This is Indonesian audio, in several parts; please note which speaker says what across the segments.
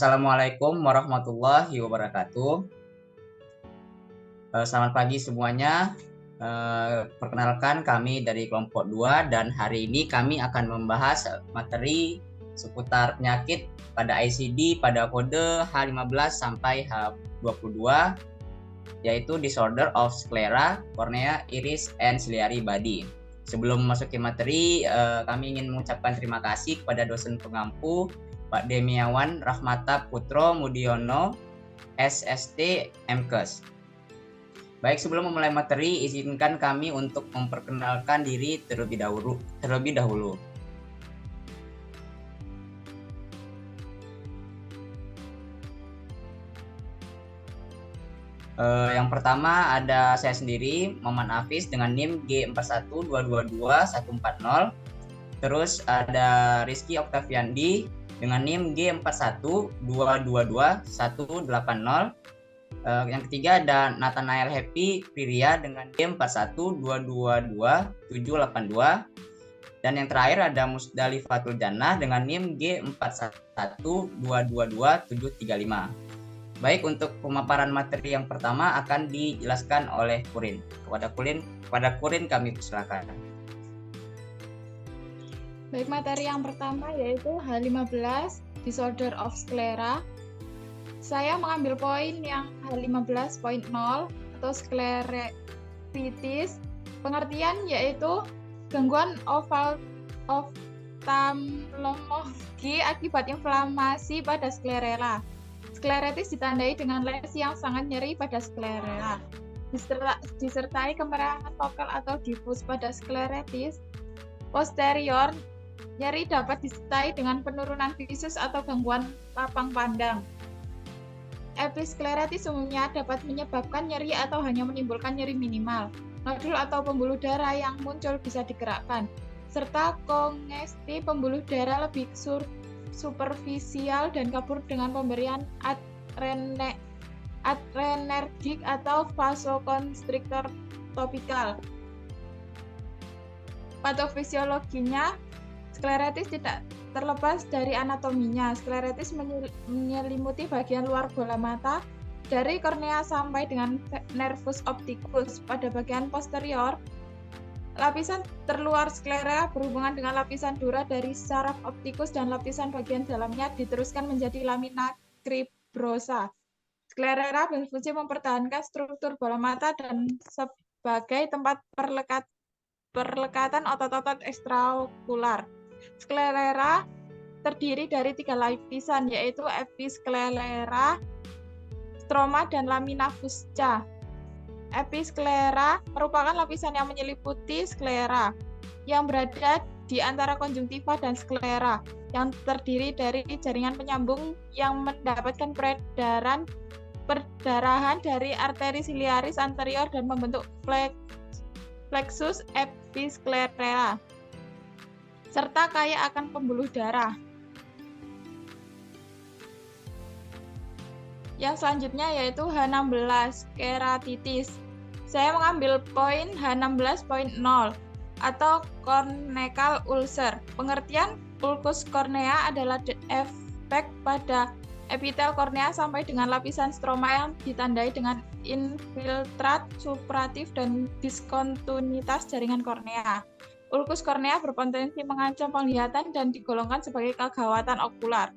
Speaker 1: Assalamualaikum warahmatullahi wabarakatuh. Selamat pagi semuanya. Perkenalkan kami dari kelompok 2 dan hari ini kami akan membahas materi seputar penyakit pada ICD pada kode H15 sampai H22 yaitu Disorder of Sclera, Cornea, Iris, and Ciliary Body. Sebelum memasuki materi, kami ingin mengucapkan terima kasih kepada dosen pengampu Pak Demiawan Rahmata Putro Mudiono, SST MKes. Baik, sebelum memulai materi, izinkan kami untuk memperkenalkan diri terlebih dahulu. Yang pertama ada saya sendiri, Maman Hafiz dengan NIM G412222140. Terus ada Rizky Oktaviandi dengan NIM G412222180. Yang ketiga ada Nathanael Happy Priria dengan NIM 412222782. Dan yang terakhir ada Musdalifatul Jannah dengan NIM G412222735. Baik, untuk pemaparan materi yang pertama akan dijelaskan oleh Kurin. Kepada Kurin kami persilakan.
Speaker 2: Baik, materi yang pertama yaitu H15 Disorder of Sclera. Saya mengambil poin yang H15.0 atau scleritis. Pengertian yaitu gangguan oftalmologi akibat inflamasi pada sklerela. Skleritis ditandai dengan lesi yang sangat nyeri pada sklerela. Disertai kemerahan fokal atau difus pada skleritis posterior. Nyeri dapat disertai dengan penurunan visus atau gangguan lapang pandang. Episkleritis umumnya dapat menyebabkan nyeri atau hanya menimbulkan nyeri minimal. Nodul atau pembuluh darah yang muncul bisa digerakkan, serta kongesti pembuluh darah lebih superficial dan kabur dengan pemberian adrenergik atau vasokonstriktor topikal. Patofisiologinya, skleritis tidak terlepas dari anatominya. Skleritis menyelimuti bagian luar bola mata dari kornea sampai dengan nervus opticus. Pada bagian posterior, lapisan terluar sklera berhubungan dengan lapisan dura dari saraf opticus dan lapisan bagian dalamnya diteruskan menjadi lamina cribrosa. Sklera berfungsi mempertahankan struktur bola mata dan sebagai tempat perlekatan otot-otot ekstraokular. Sklera terdiri dari 3 lapisan, yaitu episklera, stroma, dan lamina fusca. Episklera merupakan lapisan yang menyelimuti sklera, yang berada di antara konjungtiva dan sklera, yang terdiri dari jaringan penyambung yang mendapatkan perdarahan dari arteri ciliaris anterior dan membentuk plexus episklera, serta kaya akan pembuluh darah. Yang selanjutnya yaitu H16, keratitis. Saya mengambil poin H16.0 atau corneal ulcer. Pengertian ulkus kornea adalah efek pada epitel kornea sampai dengan lapisan stroma yang ditandai dengan infiltrat supuratif dan diskontinuitas jaringan kornea. Ulkus kornea berpotensi mengancam penglihatan dan digolongkan sebagai kegawatan okular.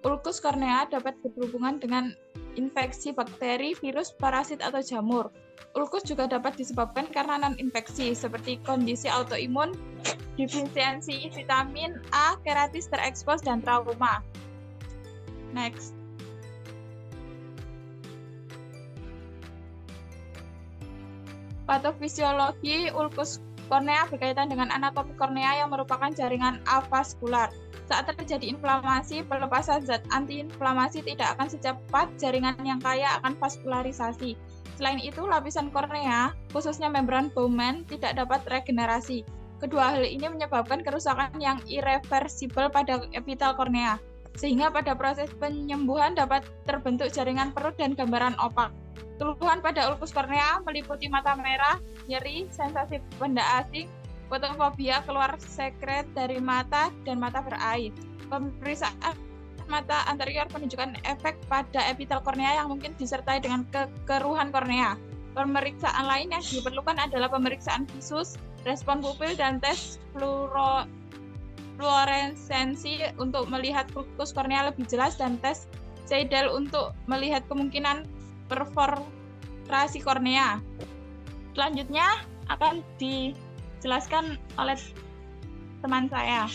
Speaker 2: Ulkus kornea dapat berhubungan dengan infeksi bakteri, virus, parasit, atau jamur. Ulkus juga dapat disebabkan karena non-infeksi, seperti kondisi autoimun, defisiensi vitamin A, keratis terekspos, dan trauma. Next. Patofisiologi ulkus kornea berkaitan dengan anatomi kornea yang merupakan jaringan avaskular. Saat terjadi inflamasi, pelepasan zat antiinflamasi tidak akan secepat jaringan yang kaya akan vaskularisasi. Selain itu, lapisan kornea, khususnya membran Bowman, tidak dapat regenerasi. Kedua hal ini menyebabkan kerusakan yang irreversibel pada epitel kornea, sehingga pada proses penyembuhan dapat terbentuk jaringan perut dan gambaran opak. Keluhan pada ulkus kornea meliputi mata merah, nyeri, sensasi benda asing, fotofobia, keluar sekret dari mata, dan mata berair. Pemeriksaan mata anterior menunjukkan efek pada epitel kornea yang mungkin disertai dengan kekeruhan kornea. Pemeriksaan lain yang diperlukan adalah pemeriksaan visus, respon pupil, dan tes fluoresensi untuk melihat fructus kornea lebih jelas, dan tes Seidel untuk melihat kemungkinan perforasi kornea. Selanjutnya akan dijelaskan oleh teman saya.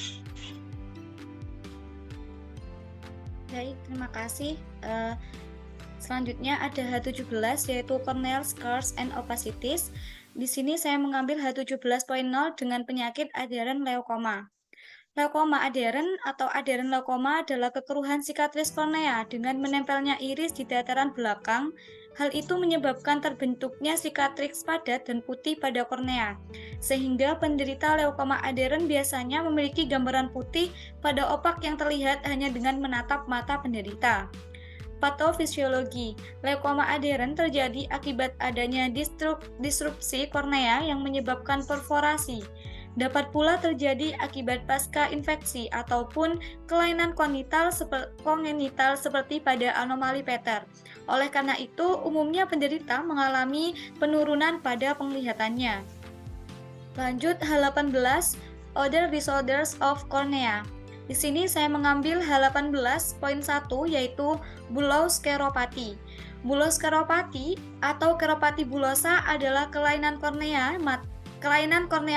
Speaker 3: Baik, terima kasih. Selanjutnya ada H17 yaitu corneal scars and opacities. Di sini saya mengambil H17.0 dengan penyakit adherent leukoma. Leukoma adherent atau adherent leukoma adalah kekeruhan sikatris kornea dengan menempelnya iris di dataran belakang. Hal itu menyebabkan terbentuknya sikatris padat dan putih pada kornea, sehingga penderita leukoma adherent biasanya memiliki gambaran putih pada opak yang terlihat hanya dengan menatap mata penderita. Patofisiologi, leukoma adherent terjadi akibat adanya disrupsi kornea yang menyebabkan perforasi. Dapat pula terjadi akibat pasca infeksi ataupun kelainan kongenital seperti pada anomali Peter. Oleh karena itu, umumnya penderita mengalami penurunan pada penglihatannya. Lanjut H18, Other Disorders of Cornea. Di sini saya mengambil H18.1 yaitu buloskleropati. Buloskleropati atau keropati bulosa adalah kelainan kornea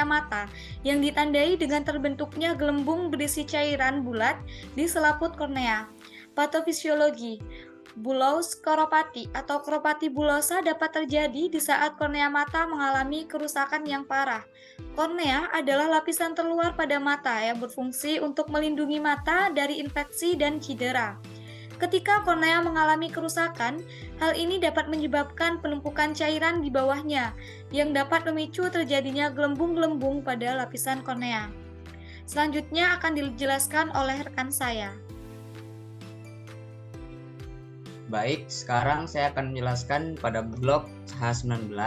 Speaker 3: mata yang ditandai dengan terbentuknya gelembung berisi cairan bulat di selaput kornea. Patofisiologi, buloskleropati atau keropati bulosa dapat terjadi di saat kornea mata mengalami kerusakan yang parah. Kornea adalah lapisan terluar pada mata yang berfungsi untuk melindungi mata dari infeksi dan cedera. Ketika kornea mengalami kerusakan, hal ini dapat menyebabkan penumpukan cairan di bawahnya, yang dapat memicu terjadinya gelembung-gelembung pada lapisan kornea. Selanjutnya akan dijelaskan oleh rekan saya.
Speaker 1: Baik, sekarang saya akan menjelaskan pada blok H19,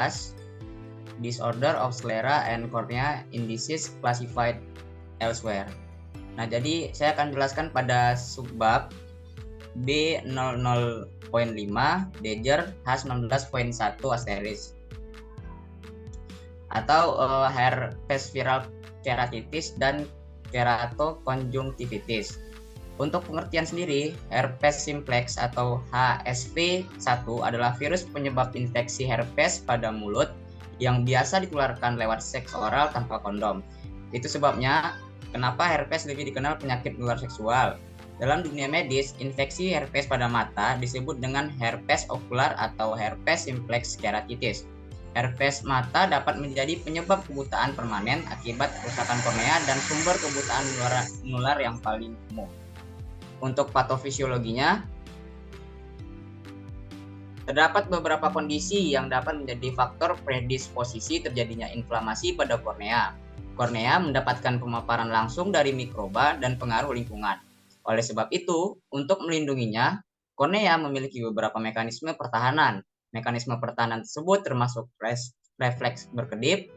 Speaker 1: Disorder of Sclera and Cornea in Disease Classified Elsewhere. Nah, jadi saya akan jelaskan pada subbab B00.5 Dejer H19.1 asterisk atau herpes viral keratitis dan keratokonjungtivitis. Untuk pengertian sendiri, herpes simplex atau HSV1 adalah virus penyebab infeksi herpes pada mulut yang biasa ditularkan lewat seks oral tanpa kondom. Itu sebabnya kenapa herpes lebih dikenal penyakit menular seksual. Dalam dunia medis, infeksi herpes pada mata disebut dengan herpes okular atau herpes simplex keratitis. Herpes mata dapat menjadi penyebab kebutaan permanen akibat kerusakan kornea dan sumber kebutaan menular yang paling umum. Untuk patofisiologinya, terdapat beberapa kondisi yang dapat menjadi faktor predisposisi terjadinya inflamasi pada kornea. Kornea mendapatkan pemaparan langsung dari mikroba dan pengaruh lingkungan. Oleh sebab itu, untuk melindunginya, kornea memiliki beberapa mekanisme pertahanan. Mekanisme pertahanan tersebut termasuk refleks berkedip,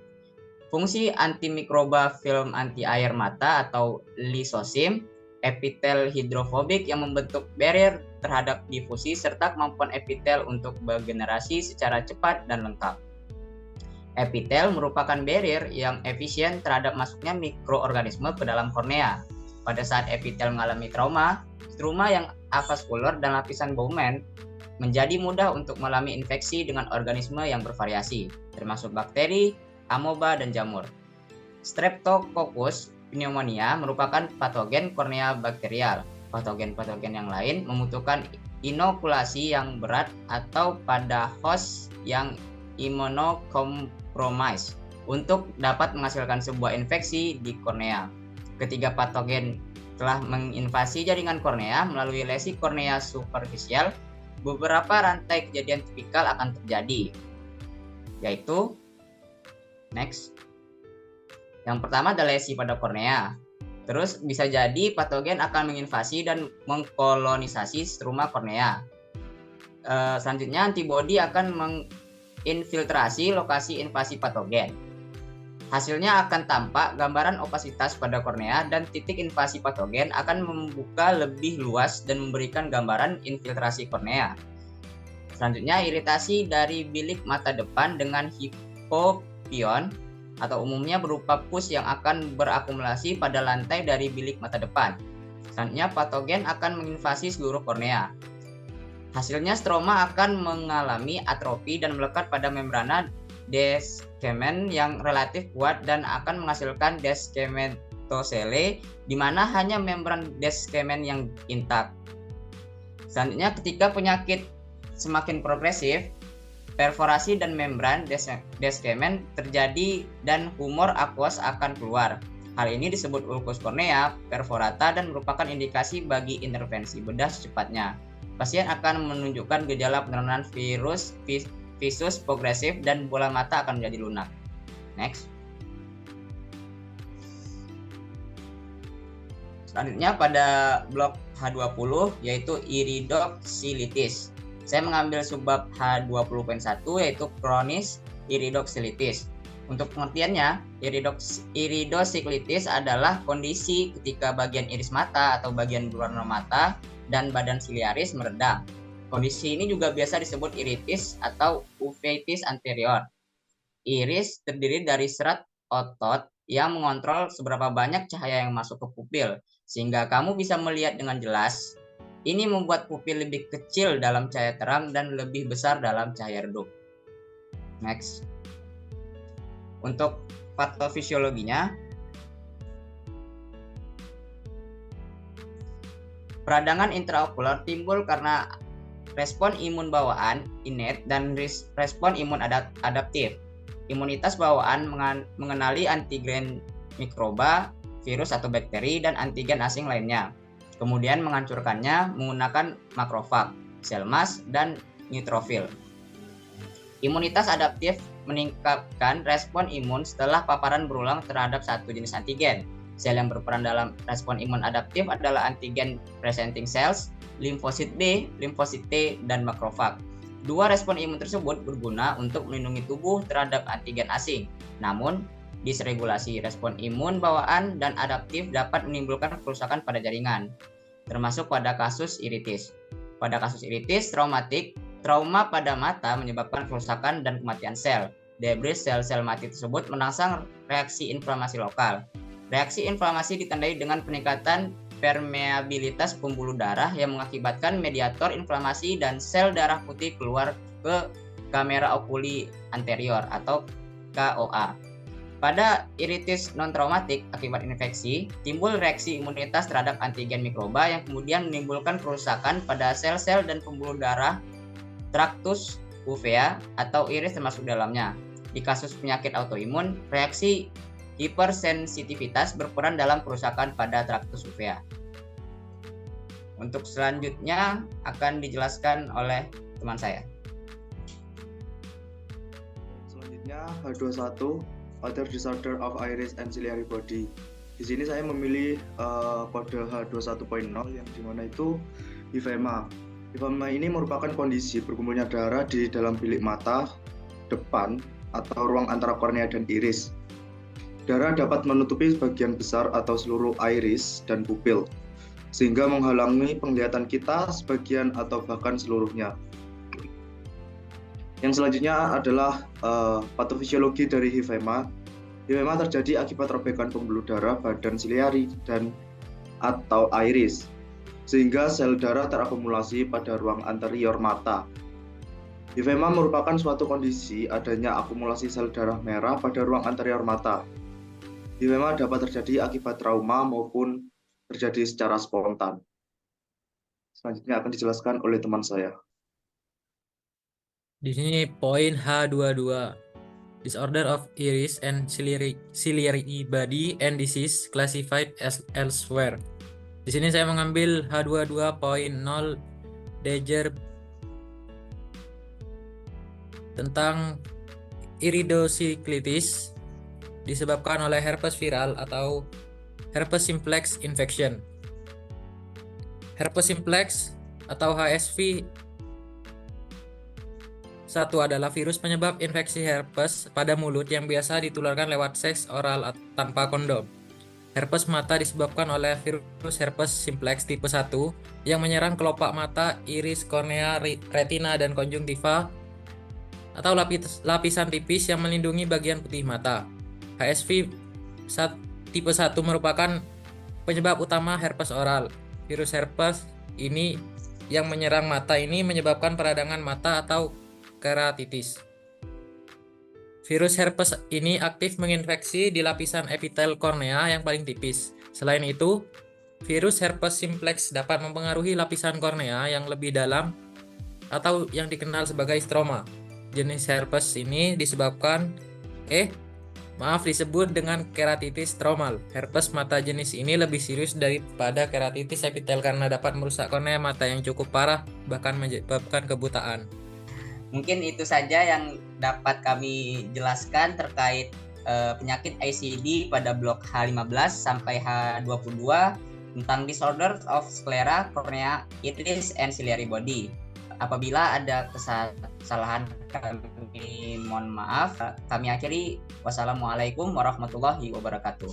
Speaker 1: fungsi antimikroba film anti-air mata atau lisosim, epitel hidrofobik yang membentuk barrier terhadap difusi, serta kemampuan epitel untuk bergenerasi secara cepat dan lengkap. Epitel merupakan barrier yang efisien terhadap masuknya mikroorganisme ke dalam kornea. Pada saat epitel mengalami trauma, struma yang avaskular dan lapisan Bowman menjadi mudah untuk mengalami infeksi dengan organisme yang bervariasi, termasuk bakteri, amoeba, dan jamur. Streptococcus pneumonia merupakan patogen kornea bakterial. Patogen-patogen yang lain membutuhkan inokulasi yang berat atau pada host yang immunocompromised untuk dapat menghasilkan sebuah infeksi di kornea. Ketiga patogen telah menginvasi jaringan kornea melalui lesi kornea superficial. Beberapa rantai kejadian tipikal akan terjadi, yaitu next. Yang pertama adalah lesi pada kornea. Terus bisa jadi patogen akan menginvasi dan mengkolonisasi struma kornea. Selanjutnya antibodi akan menginfiltrasi lokasi invasi patogen. Hasilnya akan tampak gambaran opasitas pada kornea dan titik invasi patogen akan membuka lebih luas dan memberikan gambaran infiltrasi kornea. Selanjutnya, iritasi dari bilik mata depan dengan hipopion atau umumnya berupa pus yang akan berakumulasi pada lantai dari bilik mata depan. Selanjutnya, patogen akan menginvasi seluruh kornea. Hasilnya, stroma akan mengalami atrofi dan melekat pada membrana descemen yang relatif kuat dan akan menghasilkan descementosele, di mana hanya membran descemen yang intak. Selanjutnya, ketika penyakit semakin progresif, perforasi dan membran descemen terjadi dan humor aqueous akan keluar. Hal ini disebut ulkus kornea perforata dan merupakan indikasi bagi intervensi bedah secepatnya. Pasien akan menunjukkan gejala penurunan visus progresif dan bola mata akan menjadi lunak. Next. Selanjutnya pada blok H20 yaitu iridoksilitis. Saya mengambil subbab H20.1 yaitu kronis iridoksilitis. Untuk pengertiannya, iridosiklitis adalah kondisi ketika bagian iris mata atau bagian berwarna mata dan badan siliaris meredam. Kondisi ini juga biasa disebut iritis atau uveitis anterior. Iris terdiri dari serat otot yang mengontrol seberapa banyak cahaya yang masuk ke pupil, sehingga kamu bisa melihat dengan jelas. Ini membuat pupil lebih kecil dalam cahaya terang dan lebih besar dalam cahaya redup. Next. Untuk patofisiologinya, peradangan intraokular timbul karena respon imun bawaan innate dan respon imun adaptif. Imunitas bawaan mengenali antigen mikroba, virus atau bakteri, dan antigen asing lainnya. Kemudian menghancurkannya menggunakan makrofag, sel mast, dan neutrofil. Imunitas adaptif meningkatkan respon imun setelah paparan berulang terhadap satu jenis antigen. Sel yang berperan dalam respon imun adaptif adalah antigen presenting cells, limfosit B, limfosit T, dan makrofag. Dua respon imun tersebut berguna untuk melindungi tubuh terhadap antigen asing. Namun, disregulasi respon imun bawaan dan adaptif dapat menimbulkan kerusakan pada jaringan, termasuk pada kasus iritis. Pada kasus iritis traumatik, trauma pada mata menyebabkan kerusakan dan kematian sel. Debris sel-sel mati tersebut merangsang reaksi inflamasi lokal. Reaksi inflamasi ditandai dengan peningkatan permeabilitas pembuluh darah yang mengakibatkan mediator inflamasi dan sel darah putih keluar ke kamera okuli anterior atau KOA. Pada iritis non-traumatik akibat infeksi, timbul reaksi imunitas terhadap antigen mikroba yang kemudian menimbulkan kerusakan pada sel-sel dan pembuluh darah traktus uvea atau iris termasuk dalamnya. Di kasus penyakit autoimun, reaksi hipersensitivitas berperan dalam kerusakan pada traktus uvea. Untuk selanjutnya akan dijelaskan oleh teman saya.
Speaker 4: Selanjutnya H21, Other Disorder of Iris and Ciliary Body. Di sini saya memilih kode H21.0 yang dimana itu hifema. Hifema ini merupakan kondisi berkumpulnya darah di dalam bilik mata depan atau ruang antara kornea dan iris. Darah dapat menutupi sebagian besar atau seluruh iris dan pupil, sehingga menghalangi penglihatan kita sebagian atau bahkan seluruhnya. Yang selanjutnya adalah patofisiologi dari hifema. Hifema terjadi akibat robekan pembuluh darah badan siliari dan atau iris, sehingga sel darah terakumulasi pada ruang anterior mata. Hifema merupakan suatu kondisi adanya akumulasi sel darah merah pada ruang anterior mata. Hifema dapat terjadi akibat trauma maupun terjadi secara spontan. Selanjutnya akan dijelaskan oleh teman saya.
Speaker 5: Di sini poin H22, disorder of iris and ciliary body and disease classified as elsewhere. Di sini saya mengambil H22.0 Dejer tentang iridosiklitis disebabkan oleh herpes viral atau herpes simplex infection. Herpes simplex atau HSV Satu adalah virus penyebab infeksi herpes pada mulut yang biasa ditularkan lewat seks oral tanpa kondom. Herpes mata disebabkan oleh virus herpes simplex tipe 1 yang menyerang kelopak mata, iris, kornea, retina, dan konjungtiva atau lapisan tipis yang melindungi bagian putih mata. HSV tipe 1 merupakan penyebab utama herpes oral. Virus herpes ini yang menyerang mata ini menyebabkan peradangan mata atau keratitis. Virus herpes ini aktif menginfeksi di lapisan epitel kornea yang paling tipis. Selain itu, virus herpes simplex dapat mempengaruhi lapisan kornea yang lebih dalam atau yang dikenal sebagai stroma. Jenis herpes ini disebut dengan keratitis stromal. Herpes mata jenis ini lebih serius daripada keratitis epitel karena dapat merusak kornea mata yang cukup parah, bahkan menyebabkan kebutaan.
Speaker 1: Mungkin itu saja yang dapat kami jelaskan terkait penyakit ICD pada blok H15 sampai H22 tentang disorder of sclera, cornea, iris, and ciliary body. Apabila ada kesalahan kami mohon maaf. Kami akhiri. Wassalamualaikum warahmatullahi wabarakatuh.